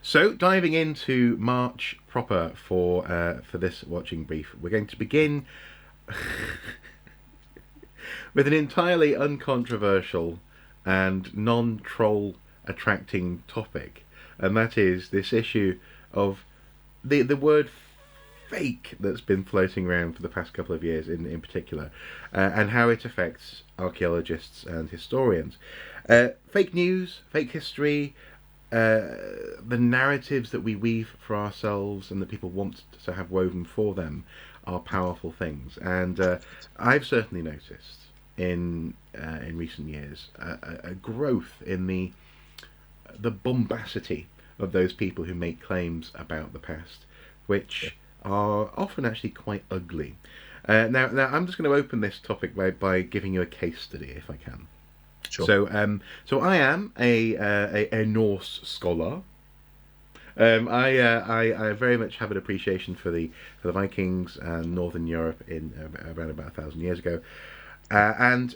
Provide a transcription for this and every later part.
So, diving into March proper for this watching brief, we're going to begin with an entirely uncontroversial and non-troll attracting topic, and that is this issue of the word fake that's been floating around for the past couple of years in particular, and how it affects archaeologists and historians. Fake news, fake history, the narratives that we weave for ourselves and that people want to have woven for them are powerful things. And I've certainly noticed in recent years a growth in the bombacity of those people who make claims about the past, which are often actually quite ugly. Now I'm just going to open this topic by giving you a case study, if I can. Sure. So I am a Norse scholar. I very much have an appreciation for the Vikings and Northern Europe in around about 1,000 years ago, and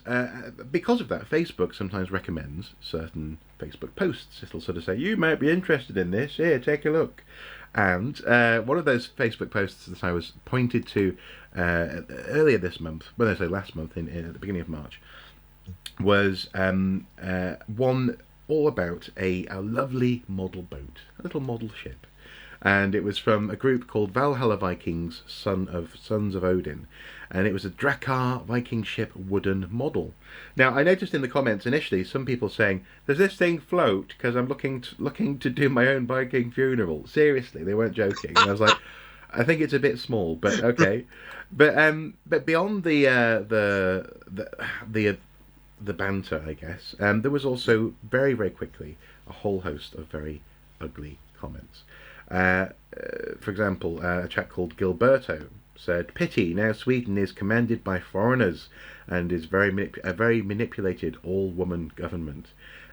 because of that, Facebook sometimes recommends certain Facebook posts. It'll sort of say, "You might be interested in this. Here, take a look." And one of those Facebook posts that I was pointed to earlier this month, well, I say last month, at the beginning of March, was one all about a lovely model boat, a little model ship. And it was from a group called Valhalla Vikings, Sons of Odin. And it was a Drakkar Viking ship wooden model. Now, I noticed in the comments initially some people saying, "Does this thing float? Because I'm looking to do my own Viking funeral." Seriously, they weren't joking. And I was like, I think it's a bit small, but okay. But beyond the banter, I guess, there was also very, very quickly a whole host of very ugly comments. For example, a chap called Gilberto said, "Pity, now Sweden is commanded by foreigners and is a very manipulated all-woman government."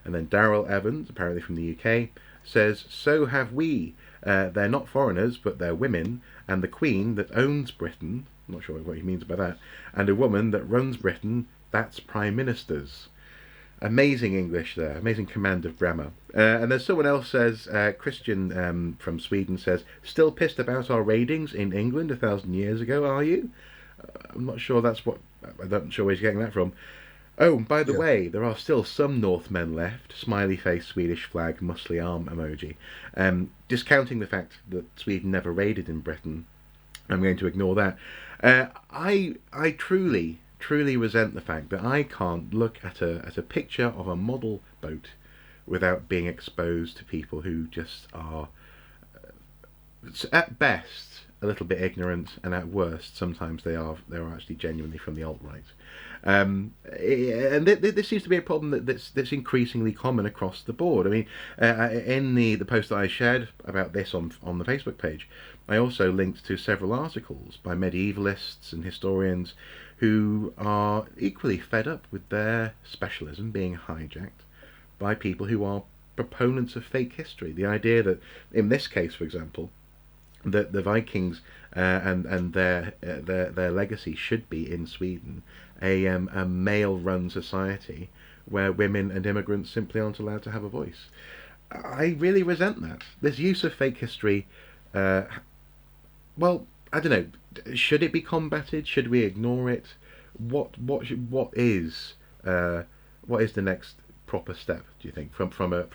And then Daryl Evans, apparently from the UK, says, "So have we. They're not foreigners, but they're women, and the Queen that owns Britain," I'm not sure what he means by that, "and a woman that runs Britain, that's Prime Ministers." Amazing English there, amazing command of grammar. And then someone else says, Christian from Sweden says, "Still pissed about our raidings in England 1,000 years ago, are you?" I'm not sure I'm not sure where he's getting that from. "Oh, by the way, there are still some Northmen left," smiley face, Swedish flag, muscly arm emoji. Discounting the fact that Sweden never raided in Britain, I'm going to ignore that. I truly resent the fact that I can't look at a picture of a model boat without being exposed to people who just are, at best, a little bit ignorant, and at worst, sometimes they're actually genuinely from the alt-right. And this seems to be a problem that's increasingly common across the board. I mean, in the post that I shared about this on the Facebook page, I also linked to several articles by medievalists and historians who are equally fed up with their specialism being hijacked by people who are proponents of fake history. The idea that, in this case, for example, that the Vikings and their legacy should be in Sweden, a male-run society where women and immigrants simply aren't allowed to have a voice. I really resent that. This use of fake history, well, I don't know. Should it be combated? Should we ignore it? What is the next proper step, do you think, from a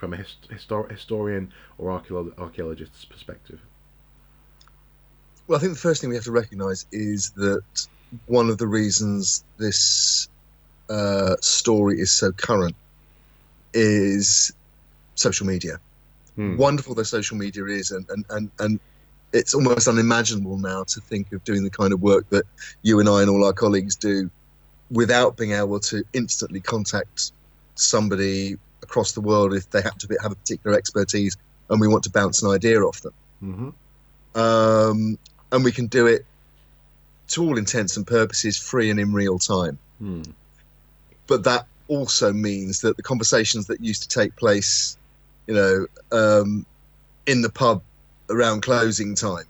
historian or archaeologist's perspective? Well, I think the first thing we have to recognise is that one of the reasons this story is so current is social media. Wonderful though social media is, and it's almost unimaginable now to think of doing the kind of work that you and I and all our colleagues do without being able to instantly contact somebody across the world if they happen to have a particular expertise and we want to bounce an idea off them. And we can do it, to all intents and purposes, free and in real time. But that also means that the conversations that used to take place, in the pub around closing time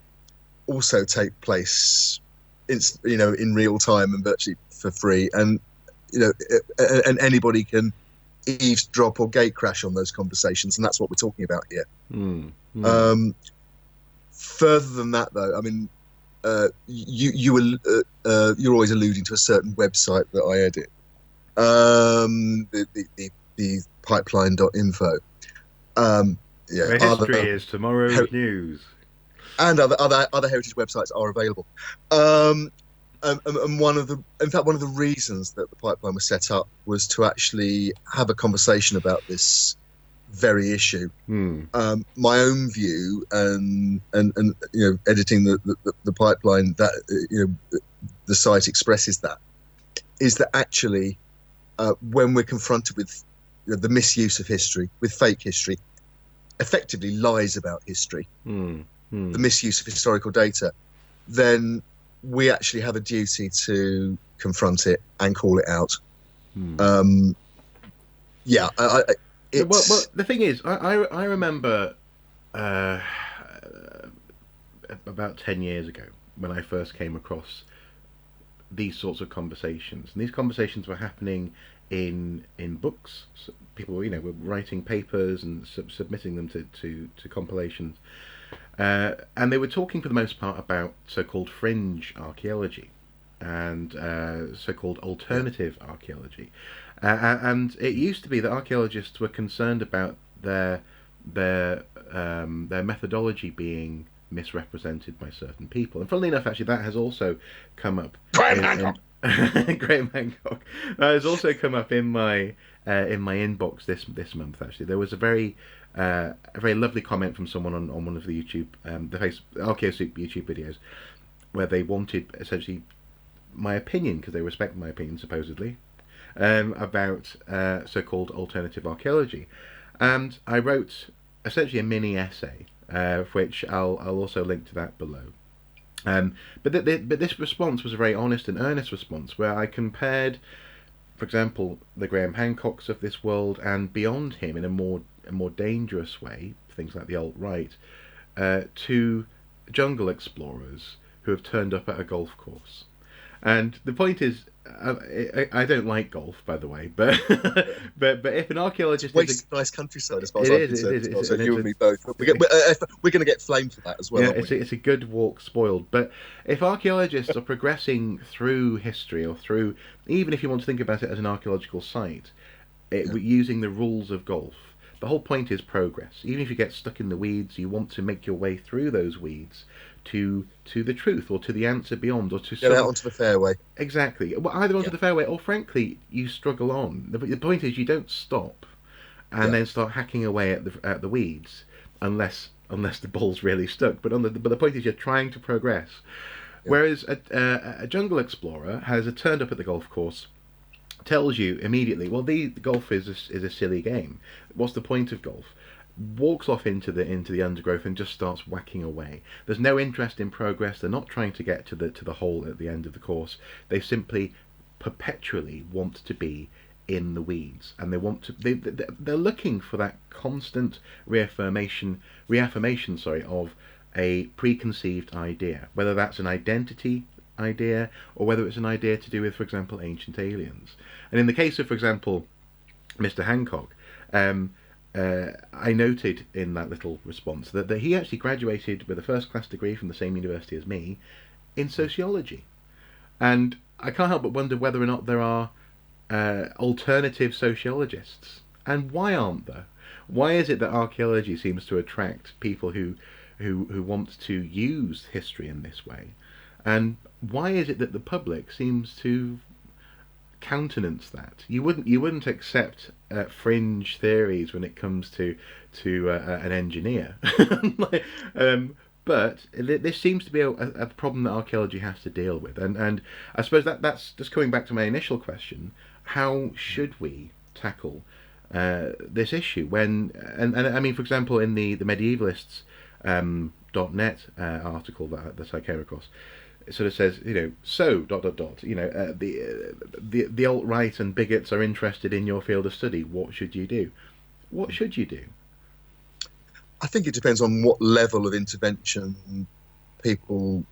also take place in real time and virtually for free, and and anybody can eavesdrop or gate crash on those conversations, and that's what we're talking about here. Further than that, though, I mean, you're always alluding to a certain website that I edit, the pipeline.info. Where history is tomorrow's news, and other heritage websites are available. And one of the reasons that the pipeline was set up was to actually have a conversation about this very issue. My own view, and editing the pipeline, that the site expresses that, is that actually when we're confronted with the misuse of history, with fake history, effectively lies about history, the misuse of historical data, then we actually have a duty to confront it and call it out. Well, the thing is, I remember about 10 years ago when I first came across these sorts of conversations, and these conversations were happening in books. So people were writing papers and submitting them to compilations, and they were talking for the most part about so-called fringe archaeology and so-called alternative archaeology. And it used to be that archaeologists were concerned about their methodology being misrepresented by certain people. And funnily enough, actually, that has also come up. Graham Hancock. That has also come up in my inbox this month. Actually, there was a very lovely comment from someone on one of the YouTube ArchaeoSoup YouTube videos, where they wanted essentially my opinion, because they respect my opinion supposedly, about so-called alternative archaeology. And I wrote essentially a mini essay, which I'll also link to that below. But this response was a very honest and earnest response, where I compared, for example, the Graham Hancocks of this world, and beyond him in a more dangerous way, things like the alt-right, to jungle explorers who have turned up at a golf course. And the point is, I don't like golf, by the way, but if an archaeologist waste nice countryside, as far as I'm concerned, so you and me both. We're going to get flamed for that as well. Yeah, it's a good walk spoiled. But if archaeologists are progressing through history, or through, even if you want to think about it as an archaeological site, using the rules of golf, the whole point is progress. Even if you get stuck in the weeds, you want to make your way through those weeds to the truth, or to the answer beyond, or to get out onto the fairway. Exactly. Well, either onto the fairway, or frankly, you struggle on. The point is, you don't stop and then start hacking away at the weeds, unless the ball's really stuck. But the point is, you're trying to progress. Yeah. Whereas a jungle explorer has turned up at the golf course, tells you immediately, well, the golf is a silly game. What's the point of golf? Walks off into the undergrowth and just starts whacking away. There's no interest in progress. They're not trying to get to the hole at the end of the course. They simply perpetually want to be in the weeds, and they're looking for that constant reaffirmation of a preconceived idea, whether that's an identity idea or whether it's an idea to do with, for example, ancient aliens. And in the case of, for example, Mr. Hancock, I noted in that little response that he actually graduated with a first-class degree from the same university as me in sociology. And I can't help but wonder whether or not there are alternative sociologists. And why aren't there? Why is it that archaeology seems to attract people who want to use history in this way? And why is it that the public seems to countenance that? You wouldn't accept fringe theories when it comes to an engineer, but this seems to be a problem that archaeology has to deal with. And I suppose that's just coming back to my initial question: how should we tackle this issue? When and I mean, for example, in the medievalists .net article that I came across, it sort of says, the alt-right and bigots are interested in your field of study. What should you do? What should you do? I think it depends on what level of intervention people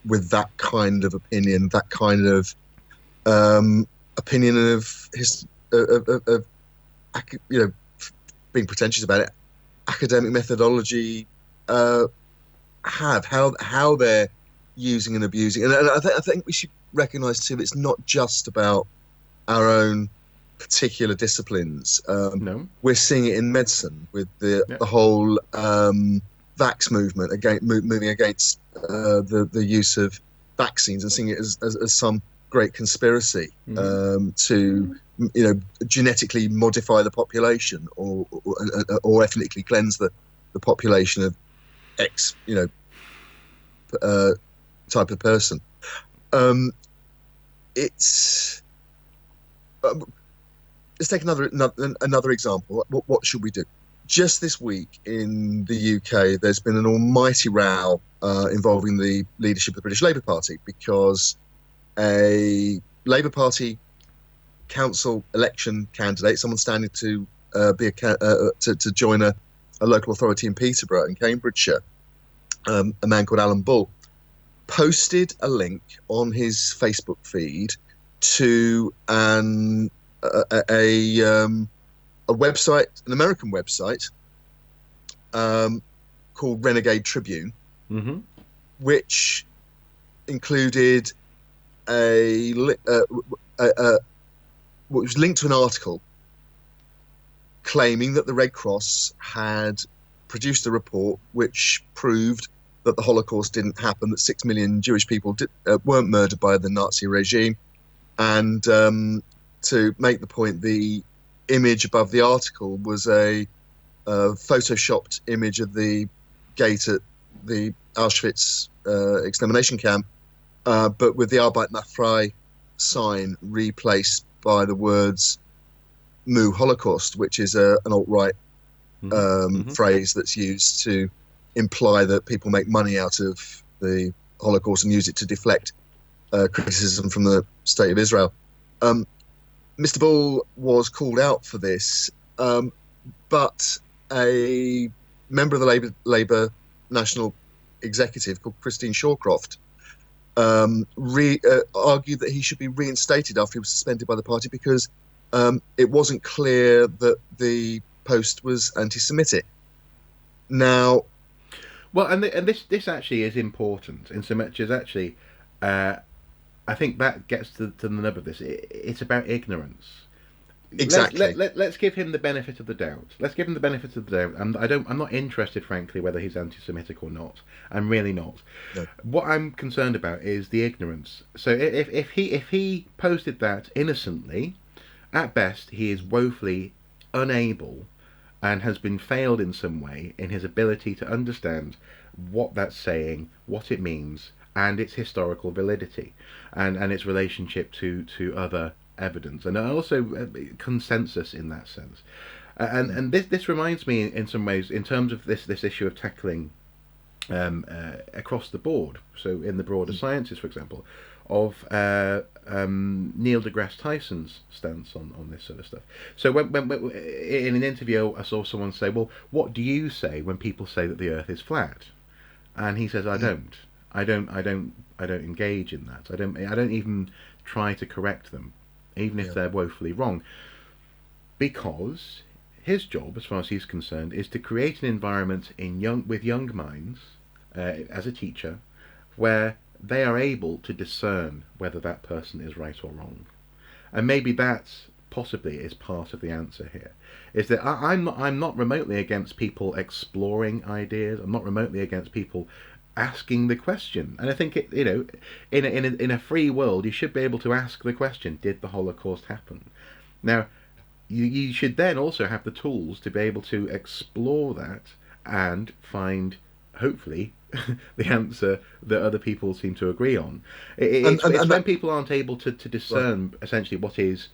with that kind of opinion, that kind of opinion of being pretentious about it, academic methodology have, how they're using and abusing. And I think we should recognise too, it's not just about our own particular disciplines. No. We're seeing it in medicine with the Yeah. whole vax movement, moving against the use of vaccines and seeing it as some great conspiracy to genetically modify the population or ethnically cleanse the population of X type of person. Let's take another example. What should we do? Just this week in the UK, there's been an almighty row involving the leadership of the British Labour Party because a Labour Party council election candidate, someone standing to to join a local authority in Peterborough in Cambridgeshire, a man called Alan Bull, posted a link on his Facebook feed to a website, an American website called Renegade Tribune, which included which was linked to an article claiming that the Red Cross had produced a report which proved that the Holocaust didn't happen, that 6 million Jewish people weren't murdered by the Nazi regime. And to make the point, the image above the article was a photoshopped image of the gate at the Auschwitz extermination camp, but with the Arbeit macht frei sign replaced by the words Mu Holocaust, which is an alt-right phrase that's used to imply that people make money out of the Holocaust and use it to deflect criticism from the State of Israel. Mr. Bull was called out for this, but a member of the Labour National Executive called Christine Shawcroft argued that he should be reinstated after he was suspended by the party because it wasn't clear that the post was anti-Semitic. Now, well, and this actually is important in so much as actually, I think that gets to the nub of this. It's about ignorance. Exactly. Let's give him the benefit of the doubt. Let's give him the benefit of the doubt. And I'm not interested, frankly, whether he's anti-Semitic or not. I'm really not. No. What I'm concerned about is the ignorance. So if he posted that innocently, at best he is woefully unable and has been failed in some way in his ability to understand what that's saying, what it means, and its historical validity, and its relationship to other evidence, and also consensus in that sense. And this reminds me in some ways, in terms of this issue of tackling across the board, so in the broader sciences, for example, of Neil deGrasse Tyson's stance on this sort of stuff. So when in an interview I saw someone say, well, what do you say when people say that the Earth is flat? And he says, I don't engage in that. I don't even try to correct them, even if they're woefully wrong, because his job, as far as he's concerned, is to create an environment with young minds as a teacher where they are able to discern whether that person is right or wrong. And maybe that's possibly is part of the answer here, is that I'm not remotely against people exploring ideas. I'm not remotely against people asking the question. And I think in a free world, you should be able to ask the question: did the Holocaust happen? Now, you should then also have the tools to be able to explore that and find, hopefully, the answer that other people seem to agree on. It's when people aren't able to discern essentially what is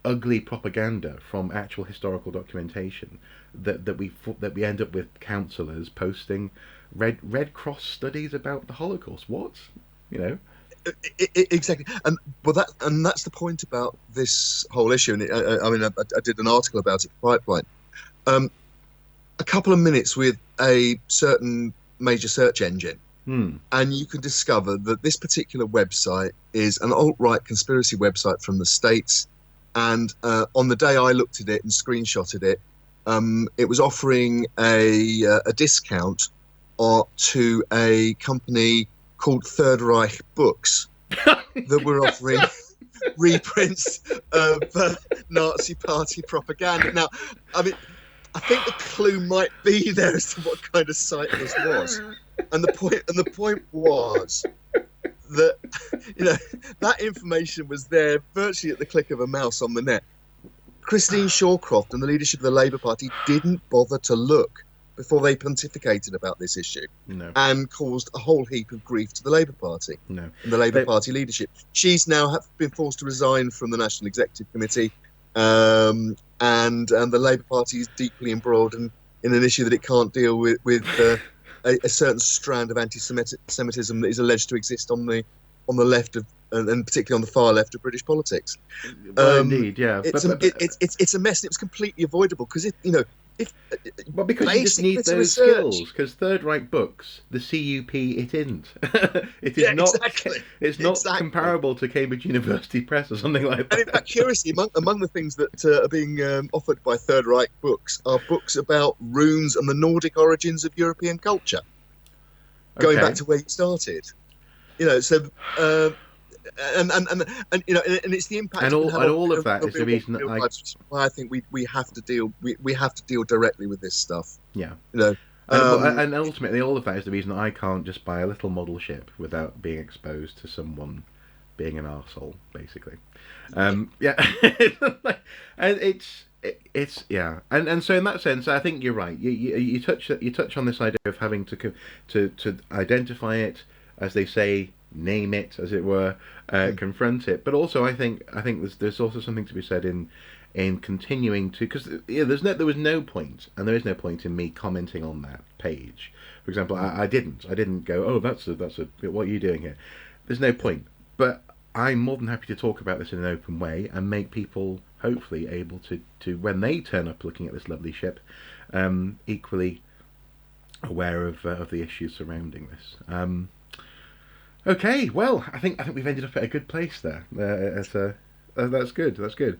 ugly propaganda from actual historical documentation that we end up with counsellors posting Red Cross studies about the Holocaust. What? Exactly, and that's the point about this whole issue. And I did an article about it for Pipeline. A couple of minutes with a certain major search engine, and you can discover that this particular website is an alt-right conspiracy website from the States. And on the day I looked at it and screenshotted it, it was offering a discount to a company called Third Reich Books that were offering reprints of Nazi Party propaganda. Now, I mean, I think the clue might be there as to what kind of site this was, and the point was that that information was there virtually at the click of a mouse on the net. Christine Shawcroft and the leadership of the Labour Party didn't bother to look before they pontificated about this issue, and caused a whole heap of grief to the Labour Party and the Labour Party leadership. She's now been forced to resign from the National Executive Committee, and the Labour Party is deeply embroiled in an issue that it can't deal with a certain strand of anti-Semitism that is alleged to exist on the left of, and particularly on the far left of British politics. Well, indeed, yeah. It's a mess. And it was completely avoidable because because you just need those skills. Because Third Reich Books, the CUP, it isn't. It is not. Exactly. It's not comparable to Cambridge University Press or something like that. And in fact, curiously, among the things that are being offered by Third Reich Books are books about runes and the Nordic origins of European culture, going back to where you started. So. And it's the impact, and all of that is the reason that I think we have to deal directly with this stuff. Yeah, and ultimately all of that is the reason that I can't just buy a little model ship without being exposed to someone being an arsehole, basically. Yeah, and it's yeah, and so in that sense, I think you're right. You touch on this idea of having to identify it, as they say, name it, as it were, confront it. But also, I think there's also something to be said in continuing to, because there was no point, and there is no point in me commenting on that page. For example, I didn't go, oh, that's what are you doing here? There's no point. But I'm more than happy to talk about this in an open way and make people hopefully able to when they turn up looking at this lovely ship, equally aware of the issues surrounding this. Okay, well, I think we've ended up at a good place there. That's good.